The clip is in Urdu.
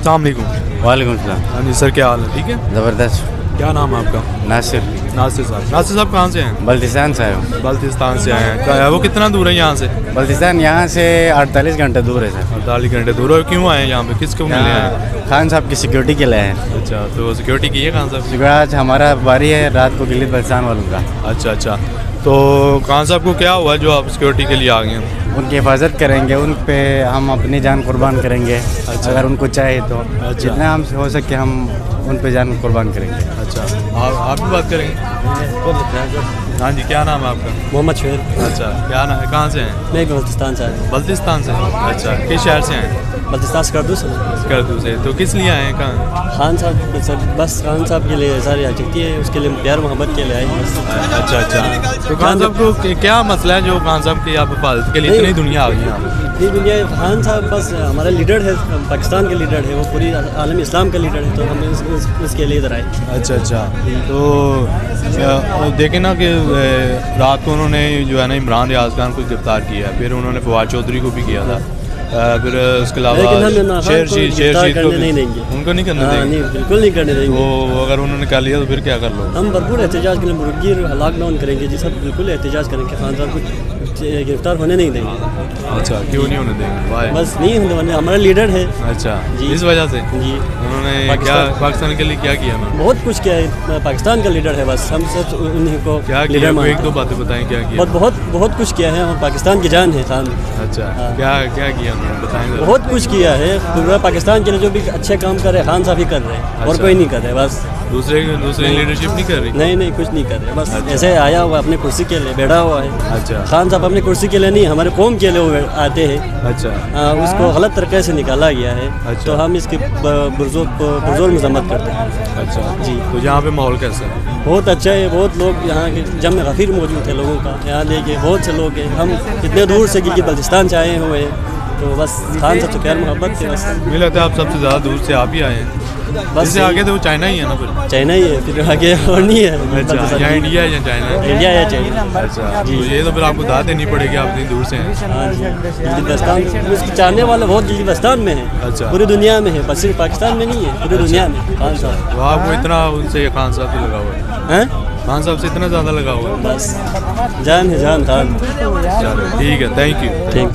السلام علیکم. وعلیکم السلام. ہاں جی سر, کیا حال ہے؟ ٹھیک ہے. زبردست. کیا نام ہے آپ کا؟ ناصر. ناصر صاحب. ناصر صاحب کہاں سے ہیں؟ بلتستان سے آئے ہوں. بلتستان سے آئے ہیں. وہ کتنا دور ہے یہاں سے؟ بلتستان یہاں سے 48 گھنٹے دور ہے سر. 48 گھنٹے دور ہے. کیوں آئے ہیں یہاں پہ؟ کس کو ملنے آئے ہیں؟ خان صاحب کی سیکورٹی کے لیے ہیں. اچھا, تو سیکورٹی کی ہے خان صاحب؟ سیکورٹی آج ہمارا باری ہے رات کو گلگت بلتستان والوں کا. اچھا اچھا. تو خان صاحب کو کیا ہوا جو آپ سیکورٹی کے لیے آ گئے ہیں؟ ان کی حفاظت کریں گے, ان پہ ہم اپنی جان قربان کریں گے. اچھا. اگر ان کو چاہے تو اچھا. جتنا ہم سے ہو سکے ہم ان پہ جان قربان کریں گے. اچھا, آپ بھی بات کریں گے؟ ہاں جی, کیا نام ہے آپ کا؟ محمد شعیب. اچھا, کیا نام ہے؟ کہاں سے ہیں؟ میں بلتستان سے آیا ہوں. بلتستان سے. اچھا, کس شہر سے ہیں؟ بلتستان سکردو سے. سکردو سے. تو کس لیے آئے ہیں؟ کہاں؟ خان صاحب, بس خان صاحب کے لیے ساری آجکتی ہے, اس کے لیے پیار محبت کے لیے آئے ہیں. اچھا اچھا. تو خان صاحب کو کیا مسئلہ ہے جو خان صاحب کی آپ حفاظت کے لیے اتنی دنیا آ گئی ہے؟ اتنی دنیا. خان صاحب بس ہمارا لیڈر ہے, پاکستان کے لیڈر ہے, وہ پوری عالم اسلام کا لیڈر ہے, تو ہم اس کے لیے ادھر آئے. اچھا اچھا. تو دیکھیں نا کہ رات کو انہوں نے جو ہے نا عمران ریاض خان کو گرفتار کیا ہے, پھر انہوں نے فواد چودھری کو بھی کیا تھا, پھر اس کے علاوہ شیر شید کو نہیں دیں گے. ان کو نہیں کرنے دیں گے؟ نہیں, بالکل نہیں کرنے دیں گے. وہ اگر انہوں نے کر لیا تو پھر کیا کر لو؟ ہم بھرپور احتجاج کے لیے مرغی لاک ڈاؤن کریں گے. جی سب بالکل احتجاج کریں گے, خان صاحب کو گرفتار ہونے نہیں دیں گے. اچھا, کیوں نہیں ہونے دیں گے؟ بس نہیں ہونے, ہمارا لیڈر ہے. اچھا, جی, اس وجہ سے جی انہوں نے کیا پاکستان کے لیے کیا کیا؟ بہت کچھ کیا ہے, پاکستان کا لیڈر ہے, بس ہم سب انہیں کو کیا لیڈر کیا؟ ایک دو باتیں بتائیں کیا کیا. بہت کچھ کیا ہے, ہم پاکستان کی جان ہے خان. اچھا, کیا کیا انہوں نے بتائیں؟ بہت کچھ کیا ہے پورا پاکستان کے لیے, جو بھی اچھے کام کر رہے خان صاحب ہی کر رہے ہیں, اور کوئی نہیں کر رہے. بس دوسرے لیڈرشپ نہیں کر رہی؟ نہیں, کچھ نہیں کر رہے. بس ایسے آیا ہوا اپنے کرسی کے لیے بیٹھا ہوا ہے. اچھا. خان صاحب اپنے کرسی کے لیے نہیں, ہمارے قوم کے لیے وہ آتے ہیں. اچھا. اس کو غلط طریقے سے نکالا گیا ہے, تو ہم اس کی پرزور مذمت کرتے ہیں. اچھا جی. تو یہاں پہ ماحول کیسا ہے؟ بہت اچھا ہے. بہت لوگ یہاں کے جمع غفیر موجود ہے لوگوں کا, یہاں دیکھیے بہت سے لوگ ہیں. ہم اتنے دور سے گلگت بلتستان سے آئے ہوئے ہیں, تو بس خان صاحب سے پیار محبت ہے. بس مجھے لگتا ہے آپ سب سے زیادہ دور سے آپ ہی آئے ہیں. بس سے آگے تو وہ چائنا ہی ہے نا؟ پھر چائنا ہی ہے, پھر آگے اور نہیں ہے. اچھا, یا انڈیا ہے یا چائنا؟ انڈیا یا چائنا. اچھا, تو یہ تو پھر آپ کو داد دینی پڑے گی, آپ اتنی دور سے ہیں. ہاں جی, گلگت بلتستان اس کے چاہنے والے بہت گلگت بلتستان میں ہیں. اچھا. پوری دنیا میں ہے, بس صرف پاکستان میں نہیں ہے, پوری دنیا میں. خان صاحب تو آپ کو اتنا ان سے خان صاحب سے لگا ہوا ہے؟ خان صاحب سے اتنا زیادہ لگا ہوا ہے؟ بس جان ہے جان خان. چلو ٹھیک ہے, تھینک یو. تھینک